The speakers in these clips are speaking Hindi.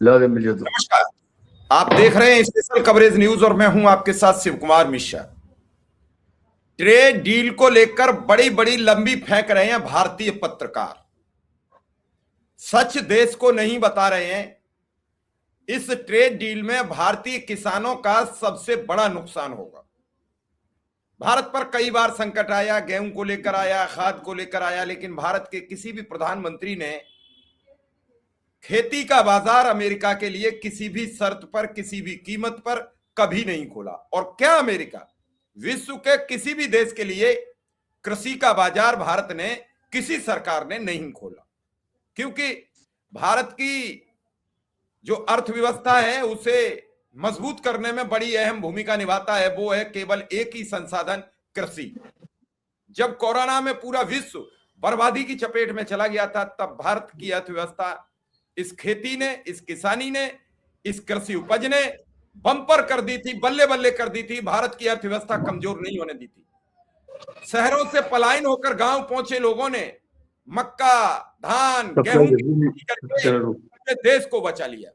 नमस्कार। आप देख रहे हैं स्पेशल कवरेज न्यूज और मैं हूं आपके साथ शिव कुमार मिश्रा। ट्रेड डील को लेकर बड़ी बड़ी लंबी फेंक रहे हैं भारतीय पत्रकार। सच देश को नहीं बता रहे हैं। इस ट्रेड डील में भारतीय किसानों का सबसे बड़ा नुकसान होगा। भारत पर कई बार संकट आया, गेहूं को लेकर आया, खाद को लेकर आया, लेकिन भारत के किसी भी प्रधानमंत्री ने खेती का बाजार अमेरिका के लिए किसी भी शर्त पर, किसी भी कीमत पर कभी नहीं खोला। और क्या अमेरिका विश्व के किसी भी देश के लिए कृषि का बाजार भारत ने, किसी सरकार ने नहीं खोला, क्योंकि भारत की जो अर्थव्यवस्था है उसे मजबूत करने में बड़ी अहम भूमिका निभाता है। वो है केवल एक ही संसाधन, कृषि। जब कोरोना में पूरा विश्व बर्बादी की चपेट में चला गया था, तब भारत की अर्थव्यवस्था इस खेती ने, इस किसानी ने, इस कृषि उपज ने बम्पर कर दी थी, बल्ले बल्ले कर दी थी। भारत की अर्थव्यवस्था कमजोर नहीं होने दी थी। शहरों से पलायन होकर गांव पहुंचे लोगों ने मक्का, धान, गेहूं करके देश को बचा लिया।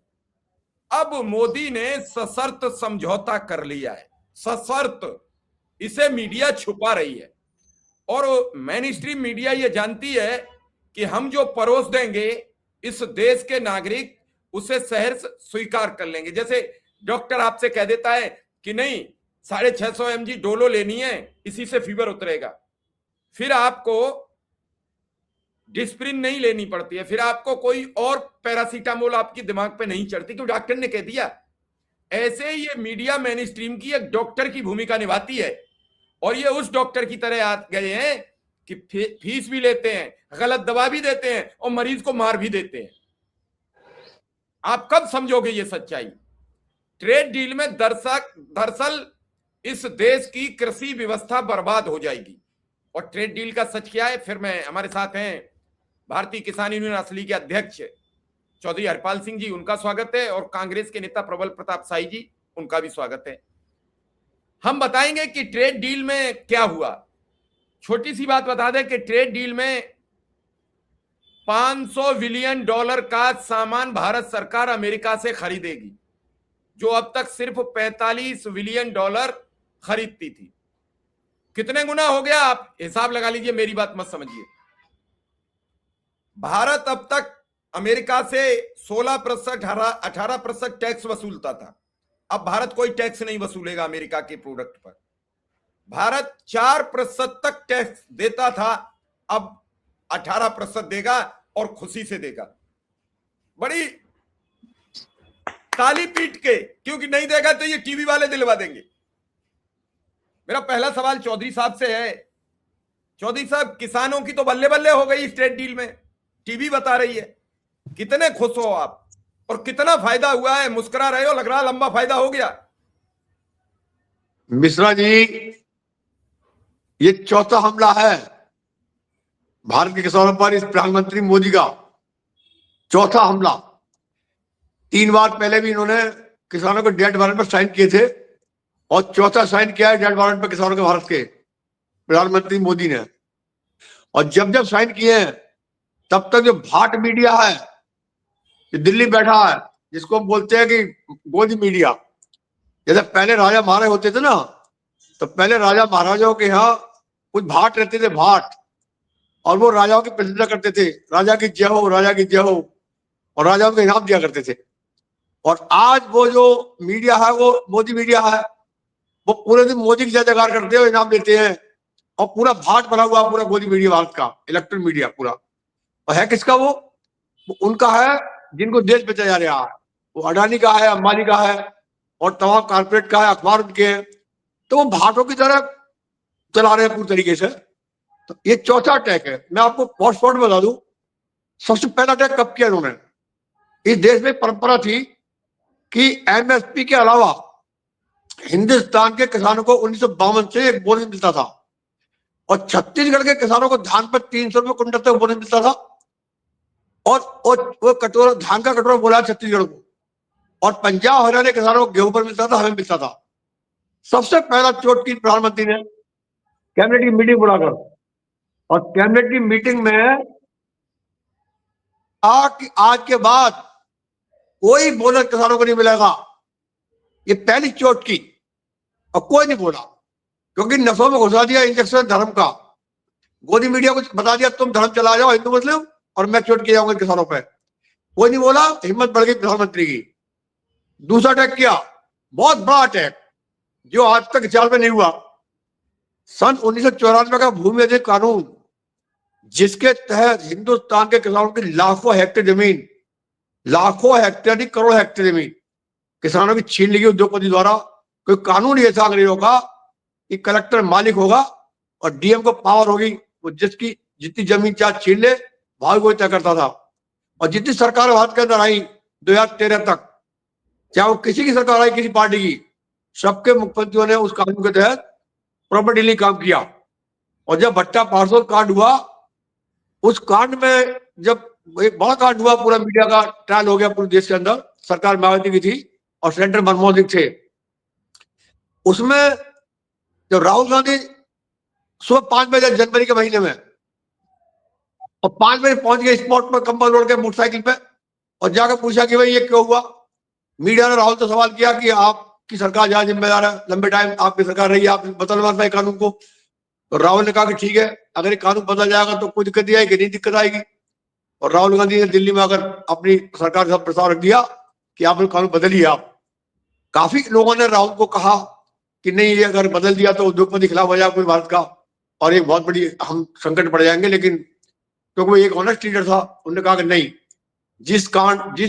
अब मोदी ने सशर्त समझौता कर लिया है, सशर्त। इसे मीडिया छुपा रही है और मेन स्ट्रीम मीडिया ये जानती है कि हम जो परोस देंगे इस देश के नागरिक उसे सहर्ष स्वीकार कर लेंगे। जैसे डॉक्टर आपसे कह देता है कि नहीं 650 mg डोलो लेनी है, इसी से फीवर उतरेगा, फिर आपको डिस्प्रिन नहीं लेनी पड़ती है, फिर आपको कोई और पैरासीटामोल आपकी दिमाग पे नहीं चढ़ती क्योंकि डॉक्टर ने कह दिया। ऐसे ही ये मीडिया मेन स्ट्रीम की एक डॉक्टर की भूमिका निभाती है और ये उस डॉक्टर की तरह आ गए हैं कि फीस भी लेते हैं, गलत दवा भी देते हैं और मरीज को मार भी देते हैं। आप कब समझोगे ये सच्चाई? ट्रेड डील में दरअसल इस देश की कृषि व्यवस्था बर्बाद हो जाएगी। और ट्रेड डील का सच क्या है, फिर मैं हमारे साथ हैं भारतीय किसान यूनियन असली के अध्यक्ष चौधरी हरपाल सिंह जी, उनका स्वागत है, और कांग्रेस के नेता प्रबल प्रताप शाही जी, उनका भी स्वागत है। हम बताएंगे कि ट्रेड डील में क्या हुआ। छोटी सी बात बता दें कि ट्रेड डील में $500 बिलियन का सामान भारत सरकार अमेरिका से खरीदेगी, जो अब तक सिर्फ $45 बिलियन खरीदती थी। कितने गुना हो गया आप हिसाब लगा लीजिए, मेरी बात मत समझिए। भारत अब तक अमेरिका से 16%, 18% टैक्स वसूलता था। अब भारत कोई टैक्स नहीं वसूलेगा अमेरिका के प्रोडक्ट पर। भारत 4% तक टैक्स देता था, अब 18% देगा और खुशी से देगा। बड़ी ताली पीट के, क्योंकि नहीं देगा तो ये टीवी वाले दिलवा देंगे। मेरा पहला सवाल चौधरी साहब से है। चौधरी साहब, किसानों की तो बल्ले बल्ले हो गई इस ट्रेड डील में, टीवी बता रही है। कितने खुश हो आप और कितना फायदा हुआ है? मुस्कुरा रहे हो, लग रहा लंबा फायदा हो गया। मिश्रा जी, ये चौथा हमला है भारत के किसानों पर इस प्रधानमंत्री मोदी का। चौथा हमला। 3 बार पहले भी इन्होंने किसानों को डेथ वारंट पर साइन किए थे और चौथा साइन किया है डेथ वारंट पर किसानों के भारत के प्रधानमंत्री मोदी ने। और जब जब साइन किए हैं तब तक जो भाट मीडिया है, जो दिल्ली बैठा है, जिसको हम बोलते हैं कि गोदी मीडिया, जैसे पहले राजा महाराज होते थे ना, तो पहले राजा महाराजाओं के यहाँ कुछ भाट रहते थे, भाट, और वो राजाओं की प्रशंसा करते थे, राजा की जय हो, राजा की जय हो, और राजाओं को इनाम दिया करते थे। और आज वो जो मीडिया है वो मोदी मीडिया है, वो पूरे दिन मोदी की जय जयकार करते हैं, इनाम देते हैं, और पूरा भाट बना हुआ पूरा मोदी मीडिया, भारत का इलेक्ट्रॉनिक मीडिया पूरा। और है किसका? वो उनका है जिनको देश बेचा जा रहा है। वो अडानी का है, अंबानी का है, और तमाम कारपोरेट का है, अखबार उनके हैं। तो वो भाटों की तरह चला रहे हैं पूरी तरीके से। तो ये चौथा अटैक है। मैं आपको बहुत शॉर्ट में बता दूं, सबसे पहला अटैक कब किया इन्होंने? इस देश में परंपरा थी कि एमएसपी के अलावा हिंदुस्तान के किसानों को 1952 से एक बोनस मिलता था, और छत्तीसगढ़ के किसानों को धान पर 300 रुपये क्विंटल तक बोनस मिलता था। और वो कटोरा, धान का कटोरा बोला छत्तीसगढ़ को, और पंजाब हरियाणा के किसानों को गेहूं पर मिलता था, हमें मिलता था। सबसे पहला चोट की प्रधानमंत्री ने कैबिनेट की मीटिंग बुलाकर, और कैबिनेट की मीटिंग में आज के बाद कोई बोनस किसानों को नहीं मिलेगा, ये पहली चोट की। और कोई नहीं बोला, क्योंकि नसों में घुसा दिया इंजेक्शन धर्म का। गोदी मीडिया को बता दिया तुम धर्म चला जाओ हिंदू मुस्लिम, और मैं चोट किया जाऊंगा किसानों पे। कोई नहीं बोला, हिम्मत बढ़ गई प्रधानमंत्री की। दूसरा अटैक किया, बहुत बड़ा अटैक जो आज तक इतिहास में नहीं हुआ। सन 1994 का भूमि अधिग्रहण कानून, जिसके तहत हिंदुस्तान के किसानों की लाखों हेक्टेयर जमीन, लाखों हेक्टेयर नहीं करोड़ हेक्टेयर जमीन किसानों की छीन ली गई उद्योगपति द्वारा। कोई कानून ही ऐसा अंग्रेजों का कि कलेक्टर मालिक होगा और डीएम को पावर होगी, वो जिसकी जितनी जमीन चाहे छीन ले, भाव को तय करता था। और जितनी सरकार भारत के अंदर आई 2013 तक, चाहे वो किसी की सरकार आई, किसी पार्टी की, सबके मुख्यमंत्रियों ने उस कानून के तहत प्रॉपर्टी लीग काम किया। और जब भट्टा पार्सल कांड हुआ, उस कांड में जब एक बड़ा कांड हुआ, पूरा मीडिया का ट्रायल हो गया पूरे देश के अंदर, सरकार मायावती की थी और सेंटर मनमोहन सिंह थे। उसमें जब राहुल गांधी सुबह 5 बजे जनवरी के महीने में, और 5 बजे पहुंच गए स्पॉट पर कंबल ओढ़ के मोटरसाइकिल पे, और जाकर पूछा कि भाई ये क्यों हुआ। मीडिया ने राहुल से सवाल किया कि आपकी सरकार जहां जिम्मेदार है, लंबे टाइम आपकी सरकार रही है, आप बदल मानना है कानून को। तो राहुल ने कहा कि ठीक है, अगर ये कानून बदल जाएगा तो कोई दिक्कत नहीं आएगी, नहीं दिक्कत आएगी। और राहुल गांधी ने दिल्ली में अगर अपनी सरकार के साथ प्रस्ताव रख दिया कि आपने कानून बदलिए आप। काफी लोगों ने राहुल को कहा कि नहीं, ये अगर बदल दिया तो उद्योगपति खिलाफ हो जाएगा कोई भारत का, और एक बहुत बड़ी हम संकट पड़ जाएंगे। लेकिन क्योंकि वो एक ऑनेस्ट लीडर था, उन्होंने कहा कि नहीं, जिस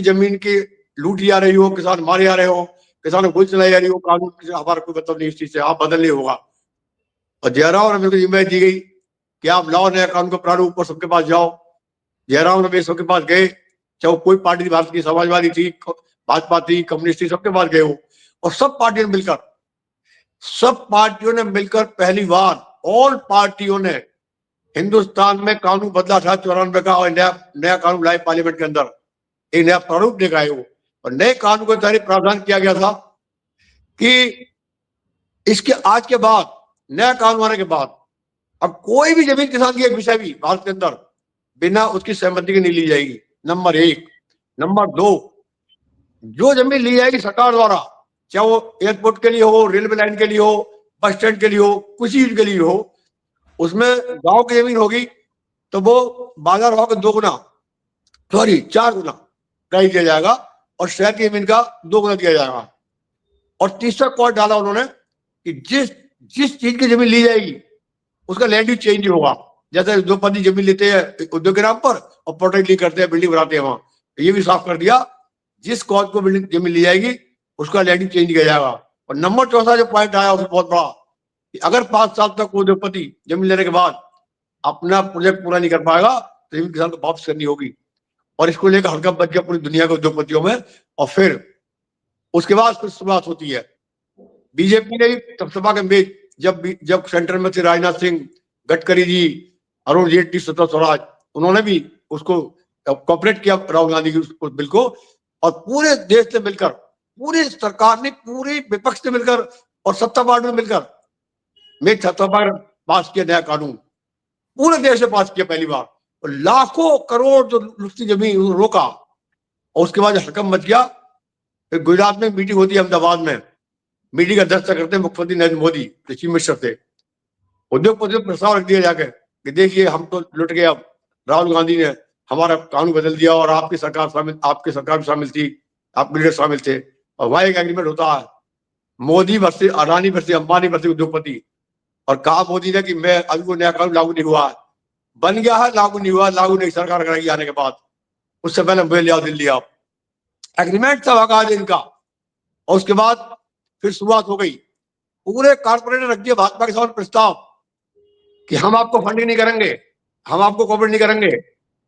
जमीन की लूटी जा रही हो, किसान मारे जा रहे हो, किसानों को गोली चलाई जा रही हो, कानून से हमारा कोई मतलब नहीं, इस चीज से आप बदलने होगा। और जयराम रमेश को जिम्मेदारी दी गई कि आप लाओ नया कानून का प्रारूप और सबके पास जाओ। जयराम रमेश सबके पास गए, चाहे वो कोई पार्टी थी, भारत की समाजवादी थी, भाजपा थी, कम्युनिस्ट थी, सबके पास गए हो। और सब पार्टियों ने मिलकर पहली बार ऑल पार्टियों ने हिंदुस्तान में कानून बदला था 94 का, और नया कानून लाए पार्लियामेंट के अंदर, एक नया प्रारूप लेकर आए हो। और नए कानून को तहरीर प्रावधान किया गया था कि इसके आज के बाद, नया कानून आने के बाद, अब कोई भी जमीन किसान की एक विषय भी भारत के अंदर बिना उसकी सहमति के नहीं ली जाएगी, नंबर 1। नंबर 2, जो जमीन ली जाएगी सरकार द्वारा, चाहे वो एयरपोर्ट के लिए हो, रेलवे लाइन के लिए हो, बस स्टैंड के लिए हो, किसी चीज के लिए हो, उसमें गांव की जमीन होगी तो वो बाजार भाव का 2 गुना, सॉरी 4 गुना प्राइस दिया जाएगा, और शहर की जमीन का 2 गुना दिया जाएगा। और तीसरा क्वार्ट डाला उन्होंने कि जिस चीज की जमीन ली जाएगी उसका लैंड यूज चेंज होगा। जैसे उद्योगपति जमीन लेते हैं उद्योग के नाम पर और प्रोटेक्ट ली करते हैं, बिल्डिंग बनाते हैं वहां, ये भी साफ कर दिया, जिस कॉज को बिल्डिंग जमीन ली जाएगी उसका लैंड यूज चेंज किया जाएगा। और नंबर चौथा जो पॉइंट आया उसमें बहुत बड़ा, कि अगर 5 साल तक उद्योगपति जमीन लेने के बाद अपना प्रोजेक्ट पूरा नहीं कर पाएगा तो जमीन किसान को वापस करनी होगी। और इसको लेकर हड़कंप बच गया पूरी दुनिया के उद्योगपतियों में। और फिर उसके बाद फिर शुरुआत होती है, बीजेपी ने तब सभा के बीच जब सेंटर में थे राजनाथ सिंह, गडकरी जी, अरुण जेटली, सुषमा स्वराज, उन्होंने भी उसको कॉपरेट किया राहुल गांधी की उस बिल को। और पूरे देश ने मिलकर, पूरी सरकार ने, पूरे विपक्ष ने मिलकर और सत्ता पार्टी ने मिलकर पास किया नया कानून, पूरे देश ने पास किया पहली बार। और लाखों करोड़ जो लुटती जमीन रोका। और उसके बाद हड़कंप मच गया। फिर गुजरात में मीटिंग होती है अहमदाबाद में, मीटिंग का अध्यक्षता करते हैं मुख्यमंत्री नरेंद्र मोदी, जो चीफ मिनिस्टर थे। उद्योगपतियों को प्रस्ताव रख दिया जाकर कि देखिए हम तो लुट गए, अब राहुल गांधी ने हमारा कानून बदल दिया और आपकी सरकार भी शामिल थी, आप लीडर शामिल थे, और वहां एक एग्रीमेंट होता है, Modi versus Adani versus Ambani versus उद्योगपति। और कहा मोदी ने कि मैं अभी वो नया कानून लागू नहीं हुआ है, बन गया है, लागू नहीं हुआ, लागू नहीं सरकार कराएगी आने के बाद, उससे पहले मुझे लिया दिल्ली आप। एग्रीमेंट था वहां इनका। और उसके बाद फिर शुरुआत हो गई, पूरे कारपोरेट रख दिया भाजपा के सामने प्रस्ताव कि हम आपको फंडिंग नहीं करेंगे, हम आपको कॉपरेट नहीं करेंगे,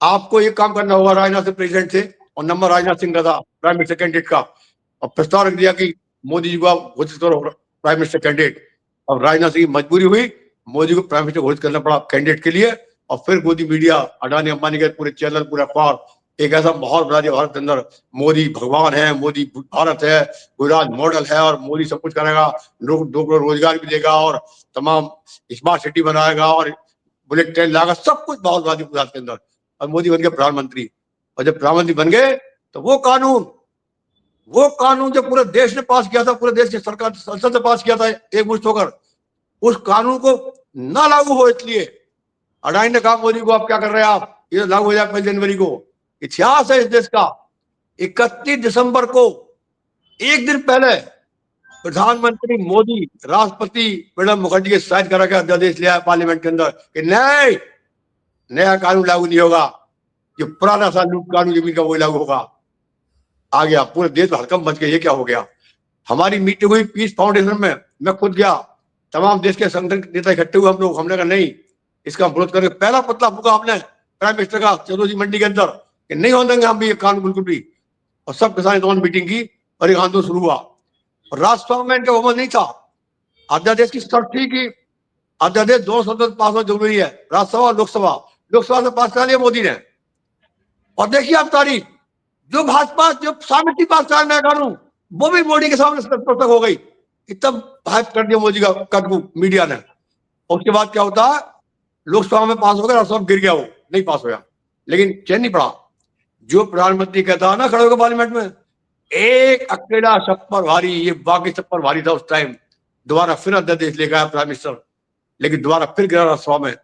आपको ये काम करना होगा। राजनाथ सिंह प्रेसिडेंट थे और नंबर राजनाथ सिंह का था प्राइम मिनिस्टर कैंडिडेट का। और प्रस्ताव रख दिया कि मोदी जी को आप घोषित करो प्राइम मिनिस्टर कैंडिडेट। अब राजनाथ सिंह की मजबूरी हुई, मोदी को प्राइम मिनिस्टर घोषित करना पड़ा कैंडिडेट के लिए। और फिर मोदी मीडिया, अडानी अंबानी के पूरे चैनल, पूरा अखबार, एक ऐसा माहौल बना दिया भारत के अंदर, मोदी भगवान है, मोदी भारत है, गुजरात मॉडल है, और मोदी सब कुछ करेगा, लोग 2 करोड़ रोजगार भी देगा, और तमाम स्मार्ट सिटी बनाएगा, और बुलेट ट्रेन लाएगा, सब कुछ माहौल बना दिया गुजरात के अंदर। और मोदी बन गए प्रधानमंत्री। और जब प्रधानमंत्री बन गए तो वो कानून वो कानून जो पूरे देश ने पास किया था, पूरे देश की सरकार संसद ने पास किया था एक मुश्त होकर, उस कानून को ना लागू हो, इसलिए अडानी ने कहा मोदी को आप क्या कर रहे हैं, आप ये लागू हो जाए 1 जनवरी को। इतिहास है इस देश का। 31 दिसंबर को, एक दिन पहले, प्रधानमंत्री मोदी राष्ट्रपति प्रणब मुखर्जी के साइन करा के अध्यादेश लिया पार्लियामेंट के अंदर कि नहीं, नया कानून लागू नहीं होगा, जो पुराना सा लूट कानून जमीन का वही लागू होगा। आ गया पूरे देश में हड़कंप मच गया, ये क्या हो गया। हमारी मीटिंग हुई पीस फाउंडेशन में, मैं खुद गया, तमाम देश के संगठन के नेता इकट्ठे हुए हम लोग। हमने कहा नहीं, इसका विरोध करके पहला पतला फूका हमने प्राइम मिनिस्टर का चंदौजी मंडी के अंदर कि नहीं होने देंगे हम भी ये कानून बिल्कुल भी। और सब किसान ने मीटिंग की और एक आंदोलन शुरू हुआ। और राज्यसभा में इनका बहुमत नहीं था। अध्यादेश की शर्त थी कि अध्यादेश 2 सदन पास होना जरूरी है, राज्यसभा और लोकसभा। लोकसभा से पास करा लिया मोदी ने। और देखिए आप तारीख, जो भाजपा जो सामिति पास कराना है कानून, वो भी मोदी के सामने तक हो गई। एकदम हाइप कर दिया मोदी का कदम मीडिया ने। और उसके बाद क्या होता है, लोकसभा में पास हो गया, राज्यसभा गिर गया, वो नहीं पास होया। लेकिन चैन नहीं पड़ा। जो प्रधानमंत्री कहता है ना खड़े होकर पार्लियामेंट में, एक अकेला सब पर भारी, ये बाकी सब पर भारी था उस टाइम। दोबारा फिर अध्यादेश लेकर आया प्राइम मिनिस्टर, लेकिन दोबारा फिर गिरा राज्यसभा में।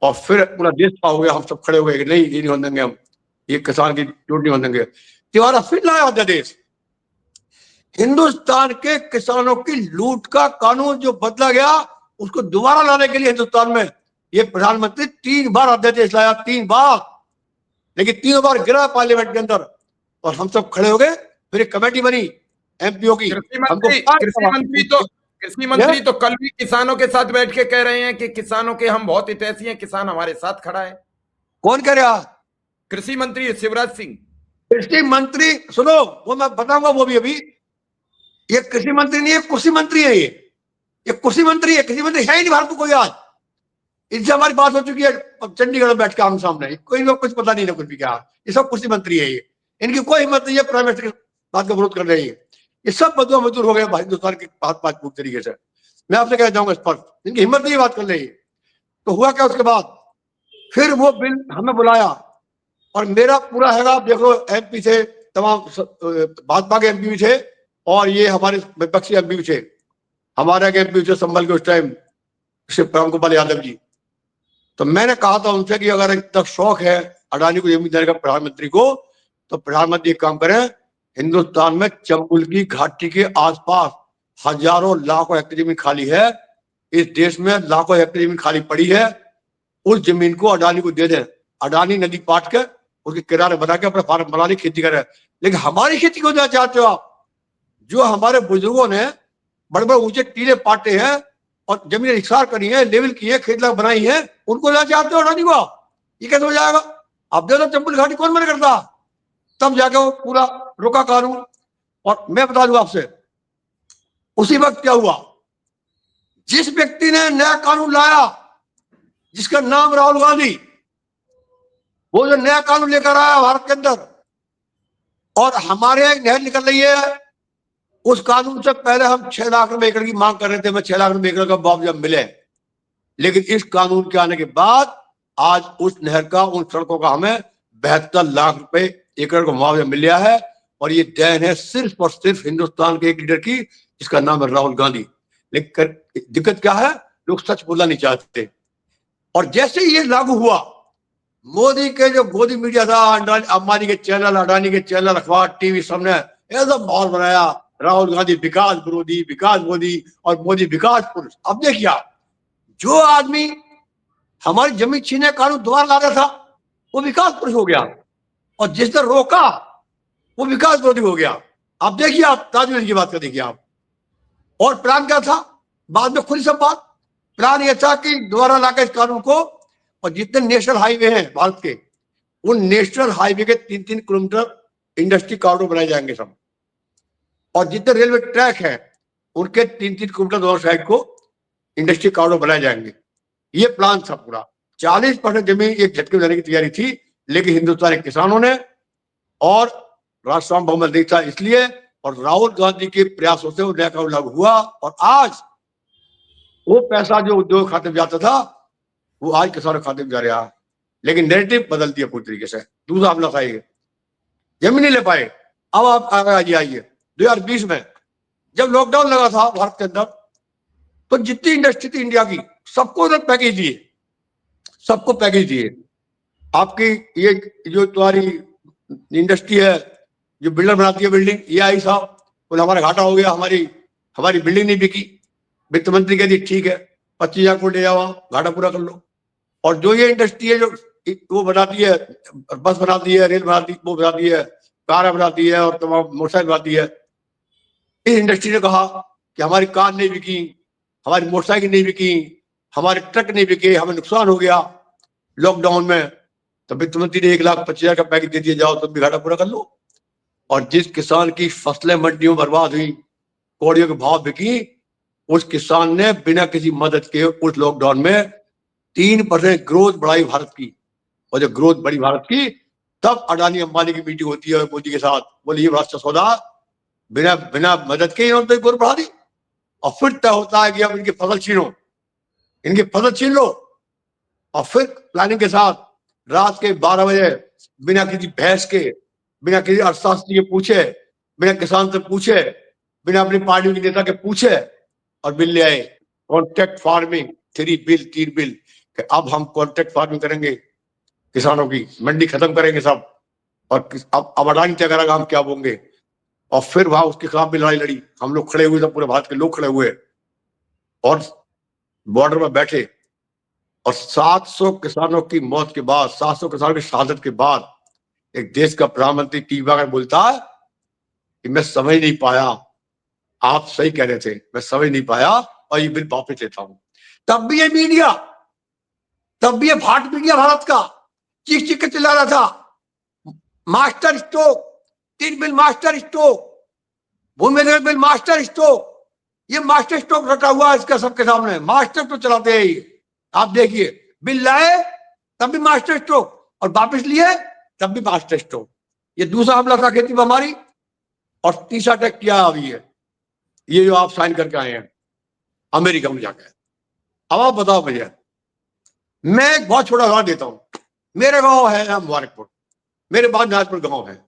और फिर पूरा देश हो गया, हम सब खड़े हो गए कि नहीं, ये नहीं होने देंगे हम, ये किसान की लूट नहीं होने देंगे। दोबारा फिर लाया अध्यादेश। हिंदुस्तान के किसानों की लूट का कानून जो बदला गया, उसको दोबारा लाने के लिए हिंदुस्तान में ये प्रधानमंत्री 3 बार अध्यादेश लाया, 3 बार। लेकिन 3 बार गिरा पार्लियामेंट के अंदर। और हम सब खड़े हो गए, फिर एक कमेटी बनी एमपीओ की। कृषि मंत्री तो कल भी किसानों के साथ बैठ के कह रहे हैं कि किसानों के हम बहुत हितैषी हैं, किसान हमारे साथ खड़ा है। कौन कह रहा? कृषि मंत्री शिवराज सिंह। कृषि मंत्री, सुनो वो मैं बताऊंगा, वो भी अभी। ये कृषि मंत्री नहीं है, कृषि मंत्री है। ये कृषि मंत्री है, कृषि मंत्री है ही नहीं भारत में कोई आज। इनसे हमारी बात हो चुकी है चंडीगढ़ में बैठ के आम सामने। कोई लोग कुछ पता नहीं ना कुछ भी क्या। ये सब कृषि मंत्री है। ये इनकी कोई हिम्मत नहीं है प्राइम मिनिस्टर की बात का विरोध कर रही है। ये सब बदुआ मजदूर हो गए हिंदुस्तान के पांच पूर्ण तरीके से। मैं आपसे कहना चाहूंगा स्पष्ट, इनकी हिम्मत नहीं बात कर रही है। तो हुआ क्या उसके बाद, फिर वो बिल हमें बुलाया और मेरा पूरा हैगा, आप देख लो एमपी थे, तमाम भाजपा के एमपी भी थे और ये हमारे विपक्षी एमपी भी थे। हमारे एमपी थे संभल के उस टाइम, राम गोपाल यादव जी। तो मैंने कहा था उनसे कि अगर इतना शौक है अडानी को जमीन देने का प्रधानमंत्री को, तो प्रधानमंत्री एक काम करें, हिंदुस्तान में चंबल की घाटी के आसपास हजारों लाखों हेक्टेयर जमीन खाली है। इस देश में लाखों हेक्टेयर जमीन खाली पड़ी है, उस जमीन को अडानी को दे दें। अडानी नदी पाट के उसके किनारे बना के अपने फार्म बना ली, खेती करे। लेकिन हमारी खेती को देना चाहते हो आप? जो हमारे बुजुर्गों ने बड़े बड़े ऊंचे टीले पाटे हैं और जमीन इकसार करी है, लेवल की है, खेत लाख बनाई है, उनको देना चाहते हो अडानी को? ये कैसे हो जाएगा? अब दे दो चंबल घाटी, कौन मना करता? तब जाके वो पूरा रोका कानून। और मैं बता दूं आपसे, उसी वक्त क्या हुआ, जिस व्यक्ति ने नया कानून लाया, जिसका नाम राहुल गांधी, वो जो नया कानून लेकर आया भारत के अंदर, और हमारे एक नहर निकल रही है, उस कानून से पहले हम 6 लाख रुपए एकड़ की मांग कर रहे थे, मैं 6 लाख रुपए एकड़ का मुआवजा मिले। लेकिन इस कानून के आने के बाद आज उस नहर का, उन सड़कों का हमें 72 लाख रुपए एकड़ का मुआवजा मिल गया है। और ये देन है सिर्फ और सिर्फ हिंदुस्तान के एक लीडर की, जिसका नाम है राहुल गांधी। लेकिन दिक्कत क्या है, लोग सच बोलना नहीं चाहते। और जैसे ही ये लागू हुआ, मोदी के जो गोदी मीडिया था, अंबानी के चैनल, अडानी के चैनल, अखबार, टीवी, सबने एकदम माहौल बनाया, राहुल गांधी विकास विरोधी, विकास मोदी, और मोदी विकास पुरुष। अब देखिए आप, जो आदमी हमारी जमीन छीने कानून दोबारा ला रहा था, वो विकास पुरुष हो गया, और जिसने रोका वो विकास विरोधी हो गया। अब देखिए आप ताजमहल की बात कर, देखिए आप। और प्लान क्या था, बाद में खुली सब बात। प्लान यह था कि दोबारा लाकर इस कानून को, और जितने नेशनल हाईवे हैं भारत के, उन नेशनल हाईवे के 3-3 किलोमीटर इंडस्ट्री कॉरिडोर बनाए जाएंगे सब। और जितने रेलवे ट्रैक हैं उनके 3-3 किलोमीटर दोनों साइड को इंडस्ट्री कॉरिडोर बनाए जाएंगे। ये प्लान था पूरा। 40% जमीन एक झटके में देने की तैयारी थी, लेकिन हिंदुस्तान के किसानों ने और राज्यसभा में बहुमत नहीं था इसलिए, और राहुल गांधी के प्रयासों से वो नया कानून लागू हुआ। और आज वो पैसा जो उद्योग खाते में जाता था, वो आज किसानों खाते में जा रहा है। लेकिन नैरेटिव बदल दिया पूरी तरीके से। दूसरा हमला था, ये जमीन नहीं ले पाए, अब आप आगे आइए 2020 में जब लॉकडाउन लगा था भारत के अंदर, तो जितनी इंडस्ट्री थी इंडिया की सबको उधर पैकेज दिए, सबको पैकेज दिए। आपकी ये जो तुम्हारी इंडस्ट्री है, जो बिल्डर बनाती है बिल्डिंग, ये आई साहब, बोले हमारा घाटा हो गया, हमारी बिल्डिंग नहीं बिकी। वित्त मंत्री कहती ठीक है 25,000 करोड़ ले जाओ, घाटा पूरा कर लो। और जो ये इंडस्ट्री है जो वो बनाती है, बस बनाती है, रेल बनाती, वो बनाती है, कार बनाती है और तमाम मोटरसाइकिल बनाती है, इस इंडस्ट्री ने कहा कि हमारी कार नहीं बिकी, हमारी मोटरसाइकिल नहीं बिकी, हमारे ट्रक नहीं बिके, हमें नुकसान हो गया लॉकडाउन में। तो वित्त मंत्री ने 1,25,000 का पैकेज दे दिया, जाओ तुम भी घाटा पूरा कर लो। और जिस किसान की फसलें मंडियों में बर्बाद हुई, कौड़ियों के भाव बिकी, उस किसान ने बिना किसी मदद के उस लॉकडाउन में 3% ग्रोथ बढ़ाई भारत की। और जब ग्रोथ बढ़ी भारत की, तब अडानी अंबानी की मीटिंग होती है मोदी के साथ, बोले ये बड़ा अच्छा सौदा, बिना बिना मदद के इन्होंने तो ग्रोथ बढ़ा दी। और फिर तय होता है कि अब इनकी फसल छीनो, इनकी फसल छीन लो। और फिर प्लानिंग के साथ रात के 12 बजे बिना किसी बहस के, बिना किसी अर्थशास्त्री के पूछे, बिना किसान से पूछे, बिना अपनी पार्टी के नेता के पूछे, और बिल ले आए। कॉन्ट्रैक्ट फार्मिंग 3 बिल कि अब हम कॉन्ट्रैक्ट फार्मिंग करेंगे, किसानों की मंडी खत्म करेंगे सब। और अब अडानी तय करेगा हम क्या बोलेंगे। और फिर वहां उसके खिलाफ भी लड़ाई लड़ी, हम लोग खड़े हुए, सब पूरे भारत के लोग खड़े हुए और बॉर्डर में बैठे। और 700 किसानों की मौत के बाद, 700 किसानों की शहादत के बाद, एक देश का प्रधानमंत्री टीवी पर बोलता है कि मैं समझ नहीं पाया, आप सही कह रहे थे, मैं समझ नहीं पाया और ये बिल वापस लेता हूं। तब भी ये मीडिया, तब भी ये भाट मीडिया भारत का चीख चीख के चिल्ला रहा था, master stroke, 3 bill master stroke, भूमि अधिग्रहण बिल मास्टर स्ट्रोक। ये मास्टर स्ट्रोक रटा हुआ है इसका सबके सामने, मास्टर तो चलाते हैं ये। आप देखिए, बिल लाए तब भी मास्टर स्ट्रोक, और वापस लिए तब भी मास्टर स्ट्रोक। ये दूसरा हमला था खेती में हमारी। और तीसरा अटैक किया अभी है ये जो आप साइन करके आए हैं अमेरिका में जाकर। अब आप बताओ भैया, मैं एक बहुत छोटा उदाहरण देता हूं। मेरे गांव है यहाँ मुबारकपुर, मेरे बाद नाजपुर गांव है।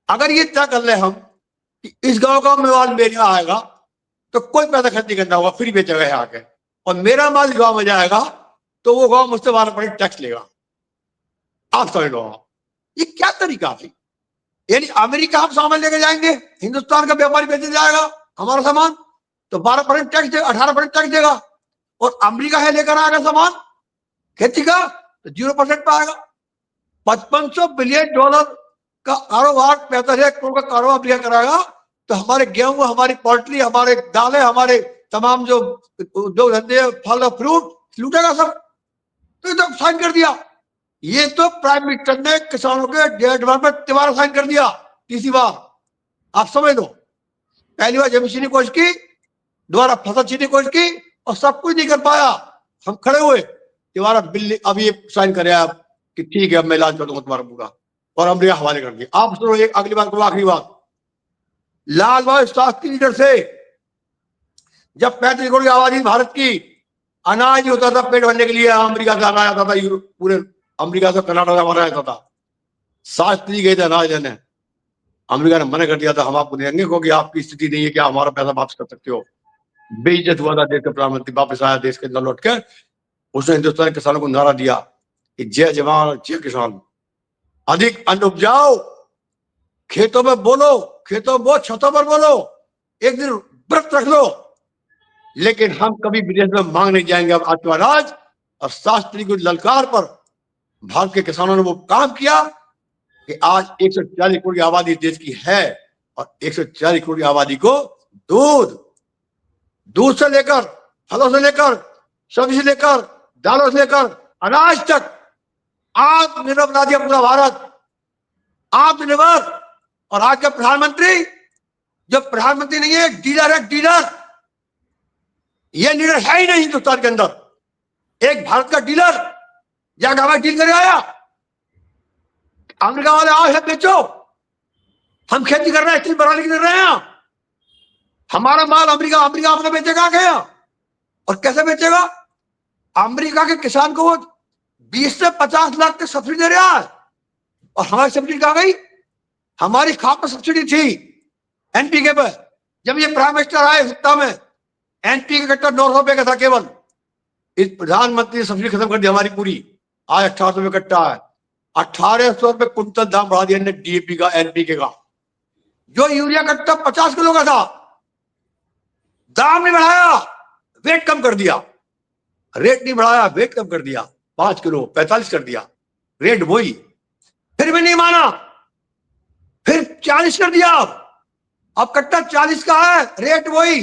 अगर ये तय कर ले हम कि इस गांव का माल मेरे यहाँ आएगा तो कोई पैसा खर्च नहीं करना होगा, फ्री बेचेगा यहाँ आके, और मेरा माल गांव में जाएगा तो वो गांव मुझसे 12% टैक्स लेगा। आप समझ लो, ये क्या तरीका है? यानी अमेरिका हम सामान लेके जाएंगे, हिंदुस्तान का व्यापारी बेचने जाएगा हमारा सामान तो 12% टैक्स देगा, 18% टैक्स देगा। और अमेरिका है लेकर आएगा सामान खेती का तो 0% पे आएगा। $5500 बिलियन का कारोबार, 45,000 करोड़ का कारोबार अमेरिका कराएगा, तो हमारे गेहूं, हमारी पोल्ट्री, हमारे दालें, हमारे तमाम जो उद्योग धंधे, फल और फ्रूट लूटेगा सब। तो साइन कर दिया। ये तो प्राइम मिनिस्टर ने किसानों के 1.5 में तिबारा साइन कर दिया, तीसरी बार। आप समझ लो, पहली बार जमीन छीनने की कोशिश की, दोबारा फसल छीनने की कोशिश की, और सब कुछ नहीं कर पाया। हम खड़े हुए, तिबारा बिल अभी ये साइन करे आप कि ठीक है अब मैं इलाज कर दूंगा तुम्हारा पूरा, और अमेरिका हवाले कर दिया। आप सुनो एक अगली बात को, आखिरी बात, लाल बहादुर शास्त्री लीडर से जब 35 करोड़ की आबादी भारत की, अनाज होता था पेट भरने के लिए, अमेरिका से अनाज आता था, यूरोप पूरे अमेरिका से, कर्नाटक से हमारा आता था। शास्त्री गए थे अनाज लेने, अमेरिका ने मना कर दिया था हम आपको देंगे क्योंकि आपकी स्थिति नहीं है कि आप हमारा पैसा वापस कर सकते हो। बेइज्जत हुआ था देश का प्रधानमंत्री, वापस आया देश के अंदर लौट कर, उसने हिंदुस्तान के किसानों को नारा दिया कि जय जवान जय किसान, अधिक अन्न उपजाओ, खेतों में बोलो, खेतों में छतों पर बोलो, एक दिन व्रत रख लो, लेकिन हम कभी विदेश में मांग नहीं जाएंगे अब आपका राज। और शास्त्री की ललकार पर भारत के किसानों ने वो काम किया कि आज 140 करोड़ की आबादी देश की है, और 140 करोड़ की आबादी को दूध से लेकर, फलों से लेकर, सब्जी से लेकर, दालों से लेकर, अनाज तक आत्मनिर्भर बना दिया पूरा भारत, आत्मनिर्भर। और आज का प्रधानमंत्री, जो प्रधानमंत्री नहीं है, डीलर है, डीलर। ये लीडर है ही नहीं हिंदुस्तान के अंदर। एक भारत का डीलर जाकर हमें डील कर आया, अमेरिका वाले आओ है बेचो, हम खेती कर रहे हैं, बढ़ाने कर रहे हैं, हमारा माल अमेरिका अपना बेचेगा गया। और कैसे बेचेगा? अमेरिका के किसान को वो 20 से 50 लाख तक सब्सिडी दे रहा है, और हमारी सब्सिडी कहां गई? हमारी खाद पर सब्सिडी थी एनपीके पर। जब ये प्राइम मिनिस्टर आए सत्ता में, एनपीके कट्टा 900 रुपए का था केवल। इस प्रधानमंत्री ने सब्सिडी खत्म कर दी हमारी पूरी। आज 1800 रुपए कट्टा है। 1800 रुपए कुंतल दाम बढ़ा दिया डीएपी का, एनपीके का। जो यूरिया कट्टा 50 किलो का था, दाम नहीं बढ़ाया, वेट कम कर दिया। रेट नहीं बढ़ाया, वेट कम कर दिया। 5 किलो 45 कर दिया, रेट वही। फिर भी नहीं माना, फिर 40 कर दिया। अब कट्टा 40 का है, रेट वही,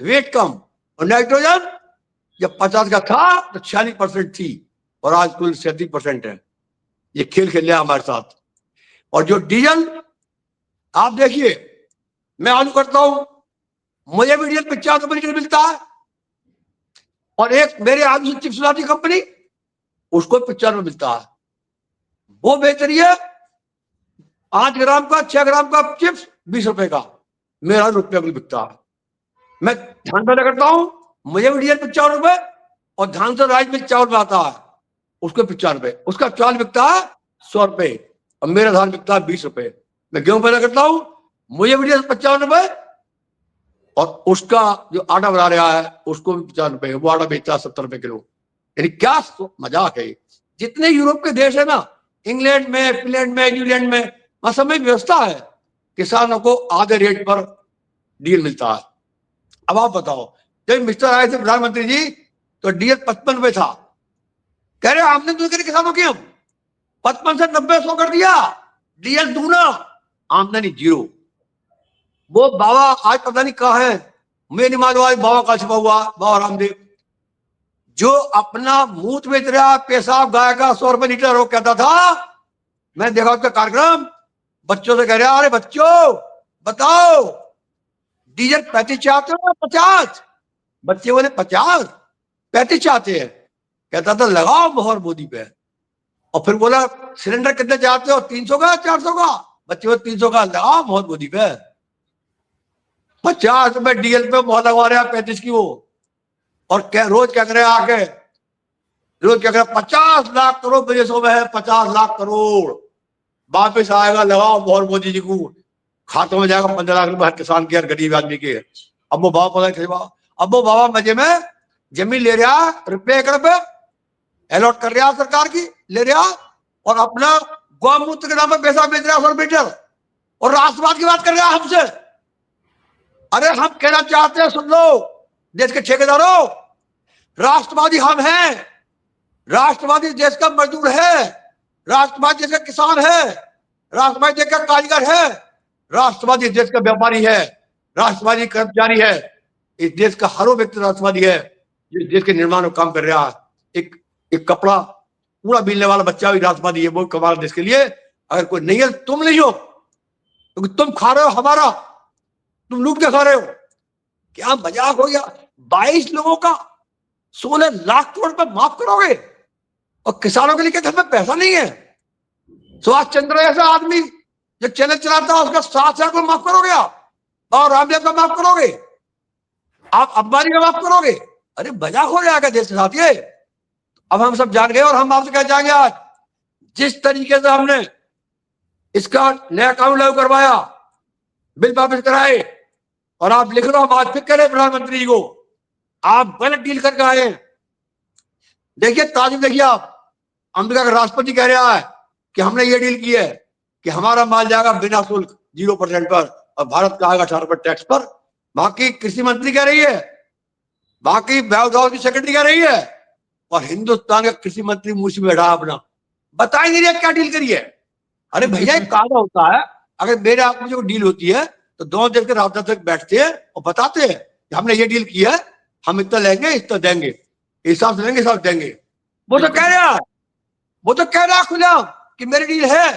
वेट कम। और नाइट्रोजन जब 50 का था तो 46% थी, और आज कुल 37% है। ये खेल खेल लिया हमारे साथ। और जो डीजल आप देखिए, मैं आलू करता हूं, मुझे भी डीजल 50 रुपए लीटर मिलता है, और एक मेरे आलू से चिप्स बनाती कंपनी, उसको 50 रुपए मिलता है। वो बेहतरी है 8 ग्राम का, 6 ग्राम का चिप्स 20 रुपए का, मेरा रुपये को बिकता है। मैं धान पैदा करता हूं, मुझे भी डीजल 50 रुपए, और धान से राइस में चावल आता है, उसको 50 रुपए। उसका चावल बिकता है 100 रुपए, और मेरा धान बिकता है 20 रुपए। मैं गेहूं पैदा करता हूं, मुझे भी डीजल 55 रुपए, और उसका जो आटा बना रहा है उसको भी 50 रुपए, वो आटा बेचता है 70 रुपए किलो। यानी क्या मजाक है। जितने यूरोप के देश है ना, इंग्लैंड में, फिनलैंड में, न्यूजीलैंड में, वहां सब में व्यवस्था है, किसानों को आधे रेट पर डीजल मिलता है। अब आप बताओ, जब मिस्टर आए थे प्रधानमंत्री जी, तो डीजल 55 रुपए था। कह रहे आमदनी दूर करे किसानों की, हम 55 से 90 100 कर दिया, डीजल दूना, आमदनी जीरो। वो बाबा आज पता नहीं कहाँ है, मैं नहीं मालूम आज बाबा का छुपा हुआ, बाबा रामदेव, जो अपना मूत बेच रहा, पेशाब गाय का 100 रुपए लीटर हो, कहता था। मैं देखा उसका कार्यक्रम, बच्चों से कह रहा, अरे बच्चों बताओ, डीजल 35 चाहते हो 50? बच्चे बोले 50, 35 चाहते हैं। कहता था लगाओ मोहर मोदी पे। और फिर बोला सिलेंडर कितने चाहते हो, 300 का 400 का? बच्चे बोले 300 का, लगाओ मोहर मोदी पे। 50 रुपए डीजल पे मोहर लगवा रहे 35 की वो। और क्या रोज क्या करे आके, रोज क्या करे, 50 लाख करोड़ विदेशों में है, 50 लाख करोड़ वापिस आएगा, लगाओ मोहर मोदी जी को, खातों में जाएगा 15 लाख रुपए हर किसान के, हर गरीब आदमी के। अब वो बाबा पता, अब वो बाबा मजे में जमीन ले रहा, रुपये एकड़ पे अलॉट कर रहा सरकार की, ले रहा, और अपना गौमूत्र के नाम पर पैसा बेच रहा 100 मीटर, और राष्ट्रवाद की बात कर रहा हमसे। अरे हम कहना चाहते हैं, सुन लो देश के ठेकेदारों, राष्ट्रवादी हम हैं, राष्ट्रवादी देश का मजदूर है, राष्ट्रवादी देश का किसान है, राष्ट्रवादी देश का कारीगर है, राष्ट्रवादी देश का व्यापारी है, राष्ट्रवादी कर्मचारी है। इस देश का हर वो व्यक्ति राष्ट्रवादी है, जिस देश के निर्माण में काम कर रहा है। एक कपड़ा पूरा बीनने वाला बच्चा भी राष्ट्रवादी है, वो कमाल देश के लिए। अगर कोई नहीं है, तुम नहीं हो, क्योंकि तुम खा रहे हो हमारा, तुम लूट के खा रहे हो। क्या मजाक हो गया, 22 लोगों का 16 लाख करोड़ रुपए माफ करोगे, और किसानों के लिए क्या घर में पैसा नहीं है? सुभाष चंद्र ऐसा आदमी जो चैनल चलाता है, उसका 7,000 को माफ करोगे आप, और रामदेव का माफ करोगे आप, अंबानी का माफ करोगे? अरे मजाक हो जाएगा देश के साथ ये। अब हम सब जान गए, और हम आपसे कह जाएंगे, आज जिस तरीके से हमने इसका नया कानून लागू करवाया, बिल वापस कराए, और आप लिख लो, हम आज फिर करें प्रधानमंत्री जी को, आप गलत डील करके आए। देखिए ताजुब, देखिए आप, अमेरिका का राष्ट्रपति कह रहा है कि हमने ये डील की है कि हमारा माल जाएगा बिना शुल्क 0% पर, और भारत का आएगा 18% टैक्स पर। बाकी कृषि मंत्री कह रही है, बाकी व्यवसाय की सेक्रेटरी कह रही है, और हिंदुस्तान का कृषि मंत्री मुंह में बैठा अपना, बता ही नहीं रहा क्या डील करी है। अरे भैया एक कायदा होता है, अगर मेरे आप मुझे डील होती है तो दोनों देश के राजनीतिक बैठते हैं और बताते हैं कि हमने ये डील की है, हम इतना लेंगे, इतना देंगे, हिसाब से लेंगे, हिसाब देंगे। वो तो कह रहा है, वो तो कह रहा है खुला कि मेरी डील है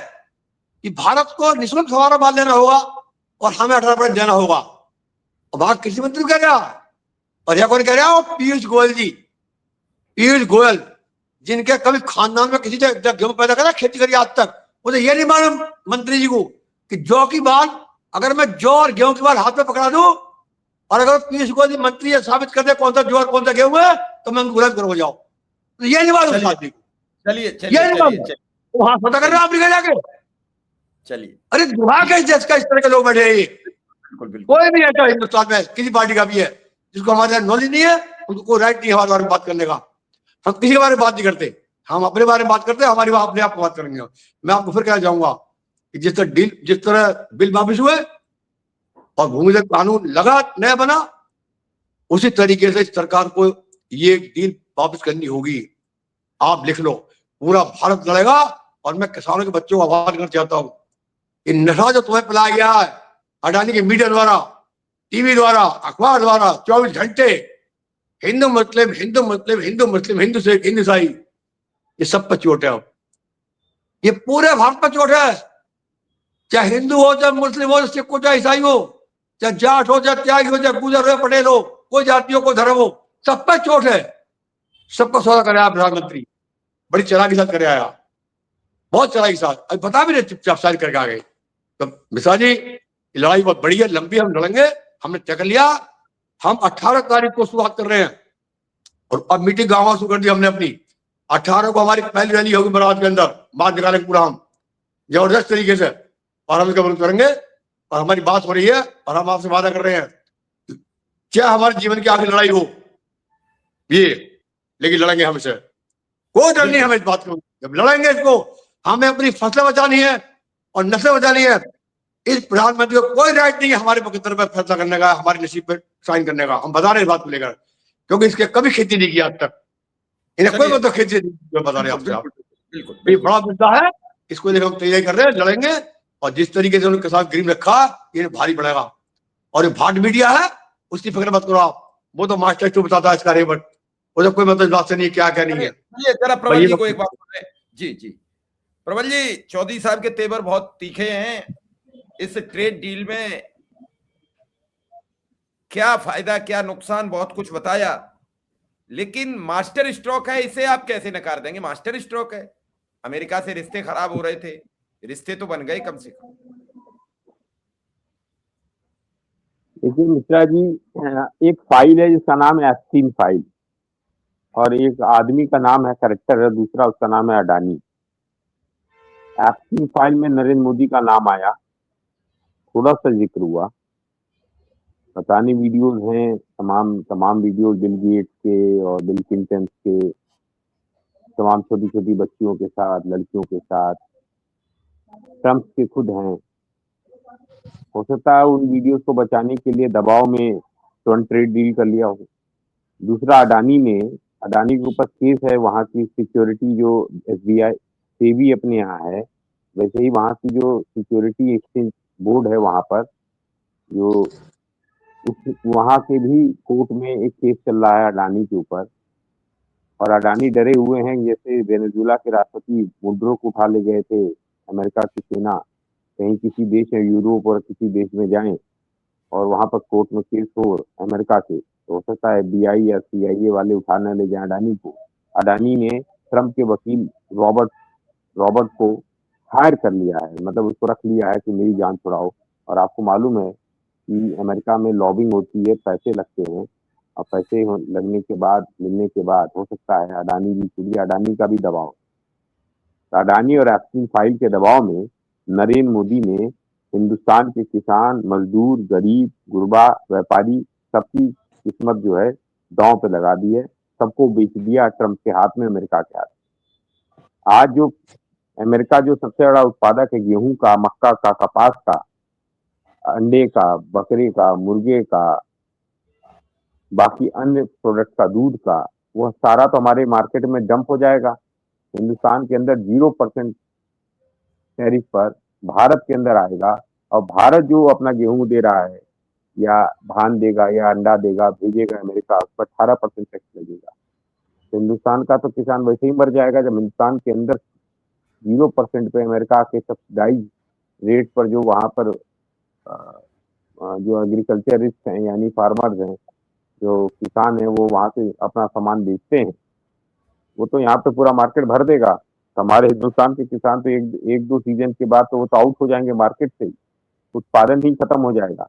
कि भारत को निःशुल्क हमारा माल लेना होगा, और हमें 18% देना होगा। और वहां कृषि मंत्री कह रहा है, और यह कौन कह रहा है? पीयूष गोयल जी, पीयूष गोयल, जिनके कभी खानदान में किसी ने गेहूं पैदा करा, खेती करी आज तक, मुझे ये नहीं मालूम मंत्री जी को कि जौ की बाल, अगर मैं जौ और गेहूं की बाल हाथ में पकड़ा दूं, और अगर पीयूष गोयल जी मंत्री ये साबित कर दे कौन सा जौ और कौन सा गेहूं है, तो मैं गुलाब कर हो जाऊं। तो ये नहीं मालूम, चलिए ये नहीं मालूम, वो हाथ पता कर रहा है अफ्रीका जाके। चलिए, अरे दुआ के देश का इस तरह के लोग बैठे हैं। बिल्कुल बिल्कुल। कोई भी ऐसा हिंदुस्तान में किसी पार्टी का भी है जिसको हमारे नॉलेज नहीं है, उनको राइट नहीं है हमारे बारे में बात करने का। हम किसी के बारे में बात नहीं करते, हम अपने बारे में बात करते हैं, हमारी बात अपने आप बात करेंगे। मैं आपको फिर कहना चाहूंगा कि जिस तरह बिल वापिस हुए और भूमि कानून लगा नया बना, उसी तरीके से इस सरकार को ये डील वापस करनी होगी। आप लिख लो, पूरा भारत लड़ेगा। और मैं किसानों के बच्चों को आह्वान करना चाहता हूँ, ये नशा जो तुम्हें पिलाया गया है अडानी के मीडिया द्वारा, टीवी द्वारा, अखबार द्वारा 24 घंटे, हिंदू मुस्लिम हिंदू मुस्लिम हिंदू मुस्लिम हिंदू सिख हिंदू ईसाई, ये सब पर चोट है। ये पूरे भारत पर चोट है, चाहे हिंदू हो, चाहे मुस्लिम हो, सिख हो, चाहे ईसाई हो, चाहे जाट हो, चाहे त्यागी हो, चाहे गुजर हो, पटेल हो, कोई जाति हो, कोई धर्म हो, सब पर चोट है। सबको सौदा कर आया प्रधानमंत्री, बड़ी चालाकी के साथ कर आया, बहुत चालाकी के साथ। अब बता भी रहे चुपचाप सारी करके आ गए। तो मिश्रा जी, लड़ाई बहुत बड़ी है, लंबी, हम लड़ेंगे, हमने तय कर लिया। हम 18 तारीख को शुरुआत कर रहे हैं और अब मीटिंग गाँव शुरू कर दी हमने अपनी। 18 को हमारी पहली रैली होगी बरात के अंदर, बात निकालेंगे पूरा हम जबरदस्त तरीके से, और हम इसका विरोध करेंगे। और हमारी बात हो रही है और हम आपसे वादा कर रहे हैं, चाहे हमारे जीवन की आखिरी लड़ाई हो ये, लेकिन लड़ेंगे हम इसे, कोई डर नहीं हमें इस बात को। जब लड़ेंगे इसको, हमें अपनी फसलें बचानी है और नस्लें बचानी है। इस प्रधानमंत्री को कोई राइट नहीं है हमारे पकड़ पर फैसला करने का, हमारी नसीब पर साइन करने का। हम बता रहे हैं इस बात को लेकर, क्योंकि इसके कभी खेती नहीं किया आज तक, इन्हें कोई मतलब खेती नहीं, बता रहे हैं आपसे आप। ये बड़ा मुद्दा है, इसको लेकर हम तैयारी कर रहे हैं, लड़ेंगे। और जिस तरीके से उनके साथ ग्रीम रखा, ये भारी पड़ेगा। और ये भाट मीडिया है, उसकी फिक्र मत करो आप, वो तो मास्टर टू बताता है इसका रेबट, वो तो कोई मतलब बात से नहीं है, क्या क्या नहीं है। ये जरा प्रबल जी को एक बात बोले। जी जी प्रबल जी, चौधरी साहब के तेवर बहुत तीखे हैं। इस ट्रेड डील में क्या फायदा क्या नुकसान, बहुत कुछ बताया, लेकिन मास्टर स्ट्रोक है, इसे आप कैसे नकार देंगे? मास्टर स्ट्रोक है, अमेरिका से रिश्ते खराब हो रहे थे, रिश्ते तो बन गए कम से कम। देखिए मिश्रा जी, एक फाइल है जिसका नाम है एप्स्टीन फाइल, और एक आदमी का नाम है, करेक्टर है दूसरा, उसका नाम है अडानी। एप्स्टीन फाइल में नरेंद्र मोदी का नाम आया, थोड़ा सा जिक्र हुआ, पता नहीं वीडियोज हैं, तमाम वीडियोज बिल गेट्स के और बिल क्लिंटन के, तमाम छोटी छोटी बच्चियों के साथ, लड़कियों के साथ, ट्रम्प के खुद हैं। हो सकता है उन वीडियोज को बचाने के लिए दबाव में तुरंत ट्रेड डील कर लिया हो। दूसरा, अडानी के ऊपर केस है, वहाँ की सिक्योरिटी जो SBI सेबी अपने यहाँ है, वैसे ही वहाँ की जो सिक्योरिटी एक्सचेंज बोर्ड है वहाँ पर, जो वहाँ के भी कोर्ट में एक केस चल रहा है अडानी के ऊपर। और अडानी डरे हुए हैं, जैसे वेनेजुएला के राष्ट्रपति मुड्रो को उठा ले गए थे अमेरिका की सेना, कहीं किसी देश या यूरोप और किसी देश में जाएं और वहां पर कोर्ट में केस हो अमेरिका के, तो हो सकता है FBI या CIA वाले उठाने ले जाए अडानी को। अडानी ने ट्रम्प के वकील रॉबर्ट को हायर कर लिया है, मतलब उसको रख लिया है कि मेरी जान छुड़ाओ। और आपको मालूम है कि अमेरिका में लॉबिंग होती है, पैसे लगते हैं, और पैसे लगने के बाद, मिलने के बाद हो सकता है अडानी भी छूट, अडानी का भी दबाव। तो अडानी और एप्स्टीन फाइल के दबाव में नरेंद्र मोदी ने हिंदुस्तान के किसान, मजदूर, गरीब, गुरबा, व्यापारी, सबकी किस्मत जो है दांव पे लगा दी है, सबको बेच दिया ट्रम्प के हाथ में, अमेरिका के हाथ में। आज जो अमेरिका जो सबसे बड़ा उत्पादक है गेहूं का, मक्का का, कपास का, अंडे का, बकरे का, मुर्गे का, बाकी अन्य प्रोडक्ट का, दूध का, वह सारा तो हमारे मार्केट में डंप हो जाएगा। हिंदुस्तान के अंदर 0% टैरिफ पर भारत के अंदर आएगा, और भारत जो अपना गेहूं दे रहा है या धान देगा या अंडा देगा, भेजेगा अमेरिका, उस पर 18% टैक्स लगेगा। तो हिंदुस्तान का तो किसान वैसे ही मर जाएगा, जब हिंदुस्तान के अंदर 0% पे अमेरिका के सब्सिडाइज रेट पर जो वहाँ पर जो एग्रीकल्चरिस्ट हैं यानी फार्मर्स हैं, जो किसान हैं, वो वहाँ से अपना सामान बेचते हैं, वो तो यहाँ पे पूरा मार्केट भर देगा। हमारे हिंदुस्तान के किसान तो एक दो सीजन के बाद तो वो तो आउट हो जाएंगे मार्केट से, उत्पादन ही खत्म हो जाएगा।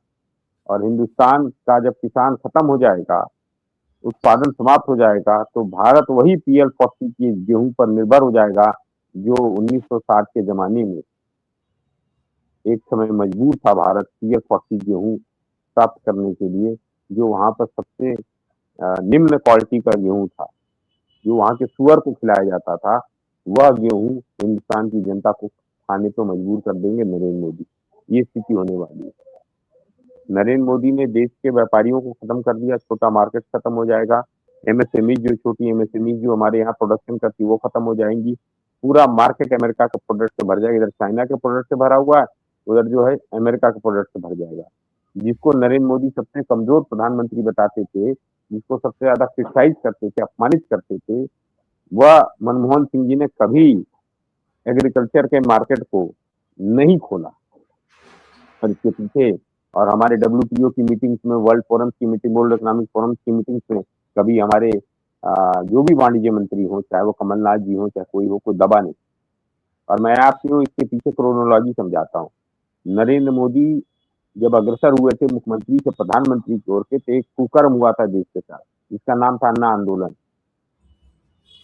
और हिंदुस्तान का जब किसान खत्म हो जाएगा, उत्पादन समाप्त हो जाएगा, तो भारत वही PL40 की गेहूं पर निर्भर हो जाएगा जो 1960 के जमाने में एक समय मजबूर था भारत टीयर 40 गेहूं प्राप्त करने के लिए, जो वहां पर सबसे निम्न क्वालिटी का गेहूं था, जो वहां के सुअर को खिलाया जाता था, वह गेहूं हिंदुस्तान की जनता को खाने पर मजबूर कर देंगे नरेंद्र मोदी। ये स्थिति होने वाली है। नरेंद्र मोदी ने देश के व्यापारियों को खत्म कर दिया, छोटा मार्केट खत्म हो जाएगा, एमएसएमई जो छोटी एमएसएमई जो हमारे यहाँ प्रोडक्शन करती वो खत्म हो जाएंगी, पूरा मार्केट अमेरिका के प्रोडक्ट से भर जाएगा। इधर चाइना के प्रोडक्ट से भरा हुआ है, उधर जो है अमेरिका के प्रोडक्ट से भर जाएगा। जिसको नरेंद्र मोदी सबसे कमजोर प्रधानमंत्री बताते थे, जिसको सबसे ज्यादा क्रिटिसाइज करते थे, अपमानित करते थे, वह मनमोहन सिंह जी ने कभी एग्रीकल्चर के मार्केट को नहीं खोला। और इसके पीछे और हमारे WTO की मीटिंग्स में, वर्ल्ड फोरम की मीटिंग, वर्ल्ड इकोनॉमिक फोरम की मीटिंग्स में कभी हमारे जो भी वाणिज्य मंत्री हो, चाहे वो कमलनाथ जी हो, चाहे कोई हो, कोई दबा नहीं। और मैं आपको इसके पीछे क्रोनोलॉजी समझाता हूँ। नरेंद्र मोदी जब अग्रसर हुए थे मुख्यमंत्री से प्रधानमंत्री की ओर के, तो एक कुकर्म हुआ था देश के साथ, जिसका नाम था अन्ना आंदोलन।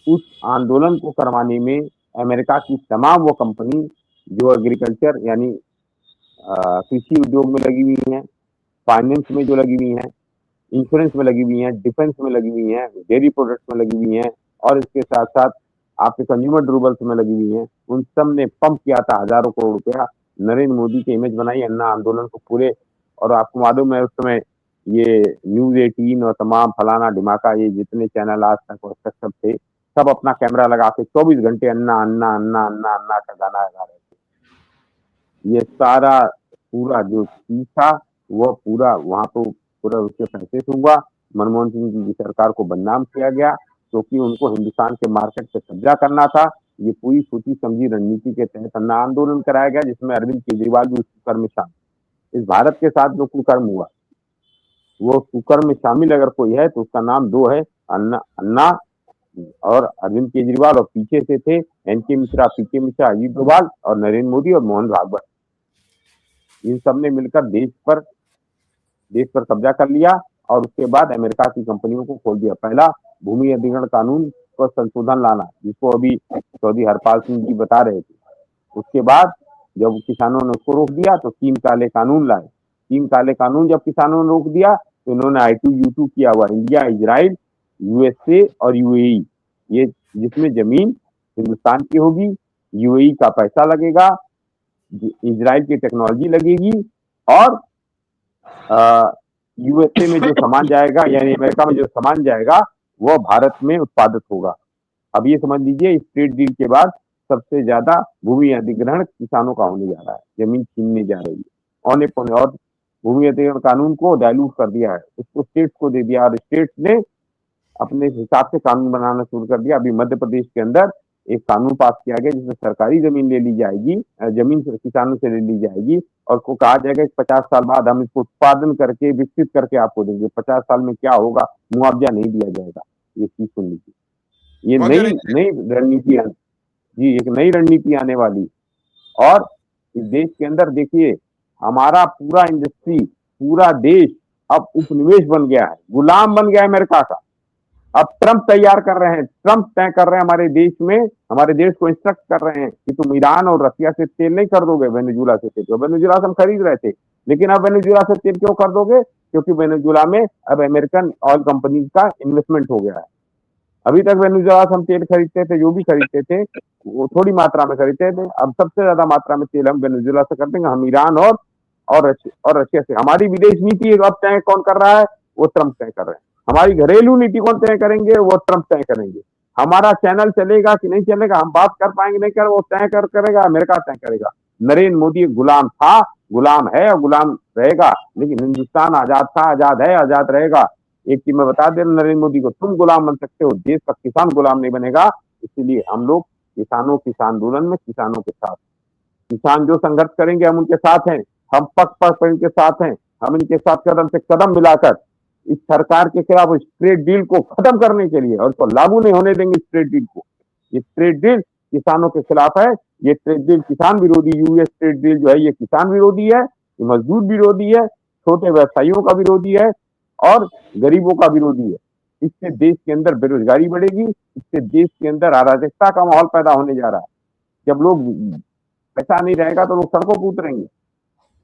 उस आंदोलन को करवाने में अमेरिका की तमाम वो कंपनी जो एग्रीकल्चर यानी कृषि उद्योग में लगी हुई हैं, फाइनेंस में जो लगी हुई हैं, इंश्योरेंस में लगी हुई हैं, डिफेंस में लगी हुई हैं, डेयरी प्रोडक्ट्स में लगी हुई हैं, और इसके साथ साथ आपके कंज्यूमर ड्यूरेबल्स में लगी हुई हैं, उन सब ने पंप किया था हजारों करोड़ रुपया, नरेंद्र मोदी की इमेज बनाई अन्ना आंदोलन को पूरे। और आपको मालूम है उस समय ये न्यूज 18 और तमाम फलाना ढिमाका, ये जितने चैनल आज तक और तक सब थे, सब अपना कैमरा लगा के 24 घंटे अन्ना अन्ना अन्ना अन्ना अन्ना का गाना गा रहे थे। ये सारा पूरा जो चीज था वो पूरा वहां तो पूरा उसके पैसे से हुआ। मनमोहन सिंह जी की सरकार को बदनाम किया गया, क्योंकि उनको हिंदुस्तान के मार्केट पे कब्जा करना था। ये पूरी सोची समझी रणनीति के तहत अन्ना आंदोलन कराया गया, जिसमें अरविंद केजरीवाल भी उस कुकर्म में शामिल। इस भारत के साथ जो कुकर्म हुआ, वो कुकर्म में शामिल अगर कोई है तो उसका नाम दो है, अन्ना और अरविंद केजरीवाल, और पीछे से थे एनके मिश्रा, पीके मिश्रा, अजीत डोभाल और नरेंद्र मोदी और मोहन भागवत। इन सब ने मिलकर देश पर कब्जा कर लिया और उसके बाद अमेरिका की कंपनियों को खोल दिया। पहला भूमि अधिग्रहण कानून को संशोधन लाना, जिसको अभी चौधरी हरपाल सिंह जी बता रहे थे। उसके बाद जब किसानों ने उसको रोक दिया तो 3 काले कानून लाए। 3 काले कानून जब किसानों ने रोक दिया तो इन्होंने I2U2 किया हुआ, इंडिया, इजराइल, USA और UAE, ये जिसमें जमीन हिंदुस्तान की होगी, UAE का पैसा लगेगा, इजराइल की टेक्नोलॉजी लगेगी, और USA में जो सामान जाएगा यानी अमेरिका में जो सामान जाएगा वो भारत में उत्पादित होगा। अब ये समझ लीजिए इस ट्रेड डील के बाद सबसे ज्यादा भूमि अधिग्रहण किसानों का होने जा रहा है, जमीन छीनने जा रही है औने पौने। और भूमि अधिग्रहण कानून को डायलूट कर दिया है, उसको स्टेट्स को दे दिया और स्टेट्स ने अपने हिसाब से कानून बनाना शुरू कर दिया। अभी मध्य प्रदेश के अंदर एक कानून पास किया गया जिसमें सरकारी जमीन ले ली जाएगी, जमीन किसानों से ले ली जाएगी और को कहा जाएगा कि 50 साल बाद हम इसको उत्पादन करके विकसित करके आपको देंगे। 50 साल में क्या होगा, मुआवजा नहीं दिया जाएगा। ये चीज सुन लीजिए, ये नई रणनीति जी, एक नई रणनीति आने वाली। और इस देश के अंदर देखिए हमारा पूरा इंडस्ट्री, पूरा देश अब उपनिवेश बन गया है, गुलाम बन गया है अमेरिका का। अब ट्रंप तैयार कर रहे हैं, ट्रंप तय कर रहे हैं हमारे देश में, हमारे देश को इंस्ट्रक्ट कर रहे हैं कि तुम ईरान और रसिया से तेल नहीं खरीदोगे, वेनेजुला से तेल। वेनेजुला से हम खरीद रहे थे, लेकिन अब वेनेजुला से तेल क्यों खरीदोगे? क्योंकि वेनेजुला में अब अमेरिकन ऑयल कंपनी का इन्वेस्टमेंट हो गया है। अभी तक वेनेजुला से हम तेल खरीदते थे, जो भी खरीदते थे वो थोड़ी मात्रा में खरीदते थे। अब सबसे ज्यादा मात्रा में तेल हम वेनेजुला से कर देंगे, हम ईरान और रशिया से। हमारी विदेश नीति अब तय कौन कर रहा है? वो ट्रंप तय कर रहे हैं। हमारी घरेलू नीति कौन तय करेंगे? वो ट्रंप तय करेंगे। हमारा चैनल चलेगा कि नहीं चलेगा, हम बात कर पाएंगे नहीं कर, वो तय करेगा, अमेरिका तय करेगा। नरेंद्र मोदी गुलाम था, गुलाम है और गुलाम रहेगा, लेकिन हिंदुस्तान आजाद था, आजाद है, आजाद रहेगा। एक चीज मैं बता दे नरेंद्र मोदी को, तुम गुलाम बन सकते हो, देश का किसान गुलाम नहीं बनेगा। इसीलिए हम लोग किसान आंदोलन में किसानों के साथ, किसान जो संघर्ष करेंगे हम उनके साथ हैं, हम पक्ष पर इनके साथ हैं। हम इनके साथ कदम से कदम मिलाकर इस सरकार के खिलाफ इस ट्रेड डील को खत्म करने के लिए, और इसको लागू नहीं होने देंगे इस ट्रेड डील को। ये ट्रेड डील किसानों के खिलाफ है, ये ट्रेड डील किसान विरोधी, यूएस ट्रेड डील जो है ये किसान विरोधी है, ये मजदूर विरोधी है, छोटे व्यवसायियों का विरोधी है और गरीबों का विरोधी है। इससे देश के अंदर बेरोजगारी बढ़ेगी, इससे देश के अंदर अराजकता का माहौल पैदा होने जा रहा है। जब लोग पैसा नहीं रहेगा तो लोग सड़कों पर उतरेंगे।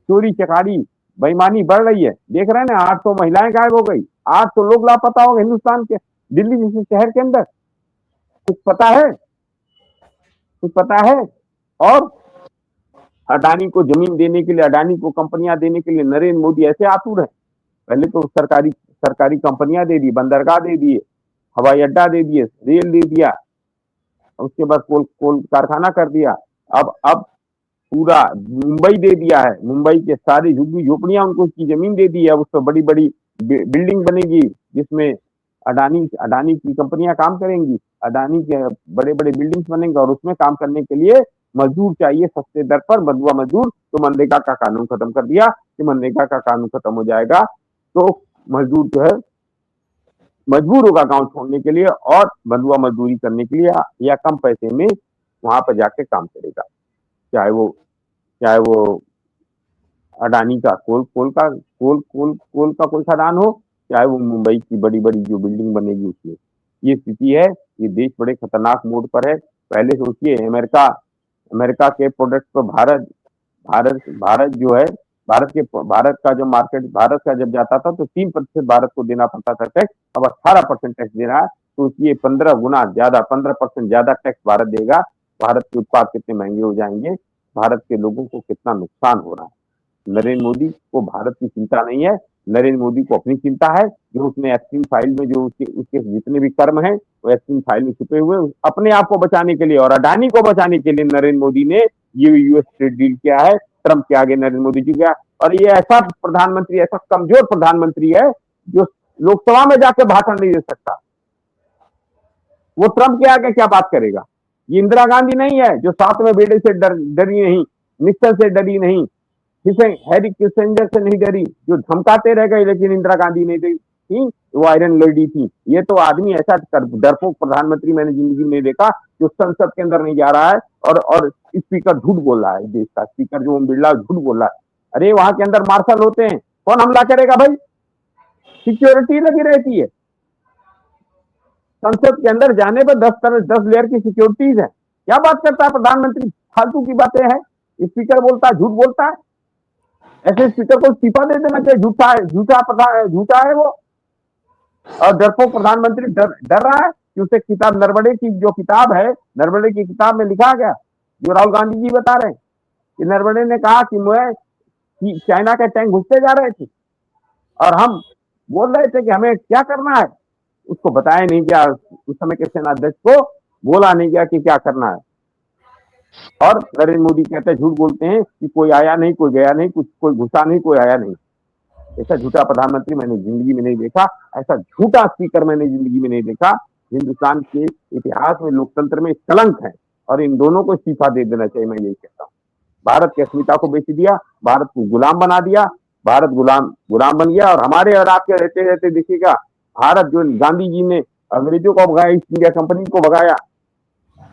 चोरी चकारी बेईमानी बढ़ रही है। देख रहे हैं ना, 800 महिलाएं गायब हो गई, 800 लोग लापता हो गए हिंदुस्तान के, दिल्ली जैसे शहर के अंदर। कुछ पता है? कुछ पता है? और अडानी को जमीन देने के लिए, अडानी को कंपनियां देने के लिए नरेंद्र मोदी ऐसे आतुर है। पहले तो सरकारी सरकारी कंपनियां दे दी, बंदरगाह दे दिए, हवाई अड्डा दे दिए, रेल दे दिया, उसके बाद कोल कारखाना कर दिया। अब पूरा मुंबई दे दिया है, मुंबई के सारी झुग्गी झोपड़ियां उनको उसकी जमीन दे दी है। उस पर बड़ी बड़ी बिल्डिंग बनेगी जिसमें अडानी की कंपनियां काम करेंगी, अडानी के बड़े बड़े बिल्डिंग्स बनेंगे, और उसमें काम करने के लिए मजदूर चाहिए सस्ते दर पर, बंधुआ मजदूर। तो मनरेगा का कानून खत्म कर दिया कि मनरेगा का कानून खत्म हो जाएगा तो मजदूर जो है मजबूर होगा गांव छोड़ने के लिए और बंधुआ मजदूरी करने के लिए, या कम पैसे में वहां पर जाके काम करेगा। चाहे वो अडानी का कोल का कोई खदान हो, चाहे वो मुंबई की बड़ी बड़ी जो बिल्डिंग बनेगी उसमें। ये स्थिति है। ये देश बड़े खतरनाक मोड पर है। पहले सोचिए, अमेरिका के प्रोडक्ट पर भारत जो है, भारत का जो मार्केट, भारत का जब जाता था तो 3% भारत को देना पड़ता था टैक्स, अब 18% टैक्स दे रहा है। तो ये 15 गुना ज्यादा, 15% ज्यादा टैक्स भारत देगा। भारत के उत्पाद कितने महंगे हो जाएंगे, भारत के लोगों को कितना नुकसान हो रहा है। नरेंद्र मोदी को भारत की चिंता नहीं है, नरेंद्र मोदी को अपनी चिंता है। जो उसने एप्सिन फाइल में जो उसके जितने भी कर्म हैं वो एप्सिन फाइल में छुपे हुए, अपने आप को बचाने के लिए और अडानी को बचाने के लिए नरेंद्र मोदी ने ये यूएस ट्रेड डील किया है। ट्रंप के आगे नरेंद्र मोदी जी गया, और ये ऐसा प्रधानमंत्री, ऐसा कमजोर प्रधानमंत्री है जो लोकसभा में जाकर भाषण नहीं दे सकता। वो ट्रंप के आगे क्या बात करेगा? ये इंदिरा गांधी नहीं है जो 7वें बेटे से डरी नहीं, निक्सन से डरी नहीं, हैरी किसेंजर से नहीं डरी, जो धमकाते रह गए, लेकिन इंदिरा गांधी नहीं थी, वो आयरन लेडी थी। ये तो आदमी ऐसा डरपोक प्रधानमंत्री मैंने जिंदगी में देखा, जो संसद के अंदर नहीं जा रहा है और स्पीकर झूठ बोल रहा है। देश का स्पीकर जो ओम बिरला झूठ बोल रहा है। अरे वहां के अंदर मार्शल होते हैं, कौन हमला करेगा भाई? सिक्योरिटी लगी रहती है। संसद के अंदर जाने पर 10 लेयर की सिक्योरिटीज है। क्या बात करता है प्रधानमंत्री? फालतू की बातें हैं। स्पीकर बोलता है, झूठ बोलता है। ऐसे स्पीकर को इस्तीफा दे देना चाहिए। झूठा है वो, और डरपोक प्रधानमंत्री डर रहा है कि उसे किताब, नरवणे की जो किताब है, नरवणे की किताब में लिखा गया, जो राहुल गांधी जी बता रहे हैं कि नरवणे ने कहा कि चाइना के टैंक घुसते जा रहे थे और हम बोल रहे थे कि हमें क्या करना है। उसको बताया नहीं गया, उस समय के सेनाध्यक्ष को बोला नहीं गया कि क्या करना है। और नरेंद्र मोदी कहते हैं, झूठ बोलते हैं कि कोई आया नहीं, कोई गया नहीं, कोई घुसा नहीं, कोई आया नहीं। ऐसा झूठा प्रधानमंत्री मैंने जिंदगी में नहीं देखा, ऐसा झूठा स्पीकर मैंने जिंदगी में नहीं देखा। हिंदुस्तान के इतिहास में, लोकतंत्र में कलंक है, और इन दोनों को इस्तीफा दे देना चाहिए। मैं यही कहता हूँ। भारत की अस्मिता को बेच दिया, भारत को गुलाम बना दिया, भारत गुलाम बन गया। और हमारे और आपके रहते रहते देखिएगा, भारत जो गांधी जी ने अंग्रेजों को भगाया, ईस्ट इंडिया कंपनी को भगाया,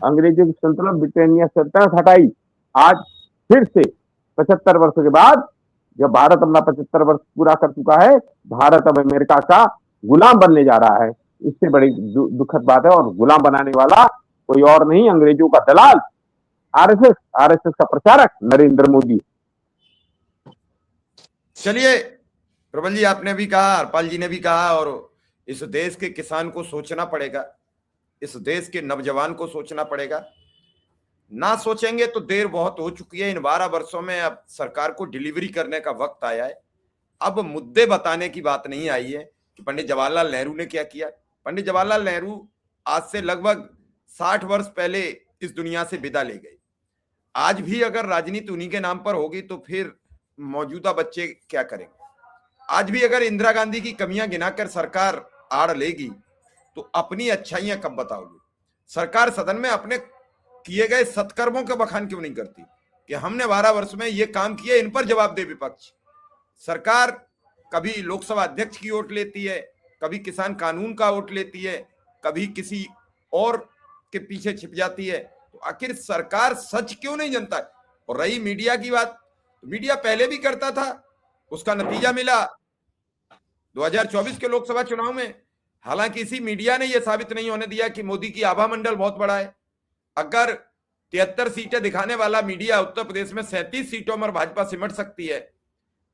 अंग्रेजों की सल्तनत, ब्रिटानिया सल्तनत हटाई। आज फिर से 75 वर्षों के बाद, जब भारत अपना 75 वर्ष पूरा कर चुका है, भारत अब अमेरिका का गुलाम बनने जा रहा है। इससे बड़ी दुखद बात है। और गुलाम बनाने वाला कोई और नहीं, अंग्रेजों का दलाल, आरएसएस का प्रचारक नरेंद्र मोदी। चलिए प्रबल जी, आपने भी कहा, हरपाल जी ने भी कहा, और इस देश के किसान को सोचना पड़ेगा, इस देश के नौजवान को सोचना पड़ेगा। ना सोचेंगे तो देर बहुत हो चुकी है। इन 12 वर्षों में अब सरकार को डिलीवरी करने का वक्त आया है। अब मुद्दे बताने की बात नहीं आई है कि पंडित जवाहरलाल नेहरू ने क्या किया। पंडित जवाहरलाल नेहरू आज से लगभग 60 वर्ष पहले इस दुनिया से विदा ले गए। आज भी अगर राजनीति उन्हीं के नाम पर होगी तो फिर मौजूदा बच्चे क्या करेंगे? आज भी अगर इंदिरा गांधी की कमियां गिनाकर सरकार आड़ लेगी तो अपनी अच्छाइयां कब बताओगे? सरकार सदन में अपने किए गए सत्कर्मों का बखान क्यों नहीं करती कि हमने 12 वर्ष में ये काम किए, इन पर जवाब दे विपक्ष। सरकार कभी लोकसभा अध्यक्ष की वोट लेती है, कभी किसान कानून का वोट लेती है, कभी किसी और के पीछे छिप जाती है। तो आखिर सरकार सच क्यों नहीं जानता है? और रही मीडिया की बात, तो मीडिया पहले भी करता था, उसका नतीजा मिला 2024 के लोकसभा चुनाव में। हालांकि इसी मीडिया ने यह साबित नहीं होने दिया कि मोदी की आभा मंडल बहुत बड़ा है। अगर 73 सीटें दिखाने वाला मीडिया उत्तर प्रदेश में 37 सीटों पर भाजपा सिमट सकती है,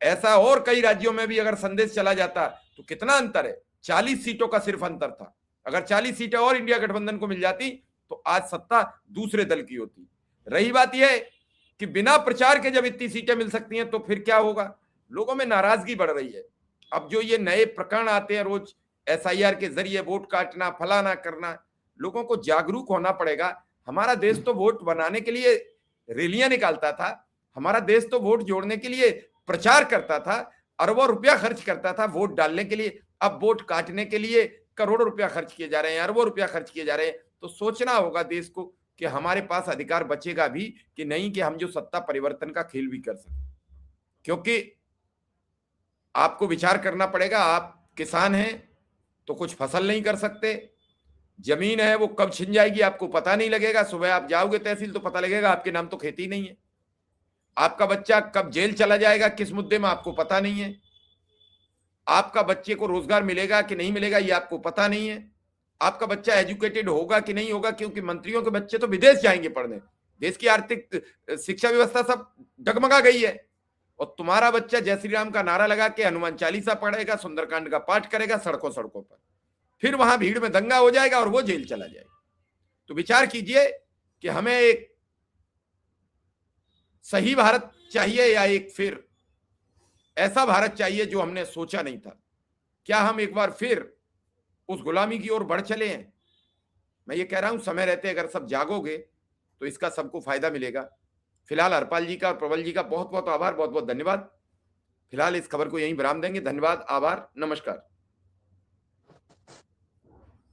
ऐसा और कई राज्यों में भी अगर संदेश चला जाता तो कितना अंतर है, 40 सीटों का सिर्फ अंतर था। अगर 40 सीटें और इंडिया गठबंधन को मिल जाती तो आज सत्ता दूसरे दल की होती। रही बात यह कि बिना प्रचार के जब इतनी सीटें मिल सकती हैं तो फिर क्या होगा, लोगों में नाराजगी बढ़ रही है। अब जो ये नए प्रकरण आते हैं रोज, SIR के जरिए वोट काटना, फलाना करना, लोगों को जागरूक होना पड़ेगा। हमारा देश तो वोट बनाने के लिए रैलियां निकालता था, हमारा देश तो वोट जोड़ने के लिए प्रचार करता था, अरबों रुपया खर्च करता था वोट डालने के लिए। अब वोट काटने के लिए करोड़ों रुपया खर्च किए जा रहे हैं, अरबों रुपया खर्च किए जा रहे हैं। तो सोचना होगा देश को कि हमारे पास अधिकार बचेगा भी कि नहीं, कि हम जो सत्ता परिवर्तन का खेल भी कर सकें। क्योंकि आपको विचार करना पड़ेगा, आप किसान हैं तो कुछ फसल नहीं कर सकते, जमीन है वो कब छिन जाएगी आपको पता नहीं लगेगा। सुबह आप जाओगे तहसील तो पता लगेगा आपके नाम तो खेती नहीं है। आपका बच्चा कब जेल चला जाएगा किस मुद्दे में आपको पता नहीं है। आपका बच्चे को रोजगार मिलेगा कि नहीं मिलेगा ये आपको पता नहीं है। आपका बच्चा एजुकेटेड होगा कि नहीं होगा, क्योंकि मंत्रियों के बच्चे तो विदेश जाएंगे पढ़ने। देश की आर्थिक शिक्षा व्यवस्था सब डगमगा गई है। और तुम्हारा बच्चा जय श्री राम का नारा लगा के हनुमान चालीसा पढ़ेगा, सुंदरकांड का पाठ करेगा सड़कों सड़कों पर, फिर वहां भीड़ में दंगा हो जाएगा और वो जेल चला जाएगा। तो विचार कीजिए कि हमें एक सही भारत चाहिए या एक फिर ऐसा भारत चाहिए जो हमने सोचा नहीं था। क्या हम एक बार फिर उस गुलामी की ओर बढ़ चले हैं? मैं ये कह रहा हूं, समय रहते अगर सब जागोगे तो इसका सबको फायदा मिलेगा। फिलहाल हरपाल जी का और प्रबल जी का बहुत बहुत आभार, बहुत बहुत धन्यवाद। फिलहाल इस खबर को यहीं विराम देंगे। धन्यवाद, आभार, नमस्कार।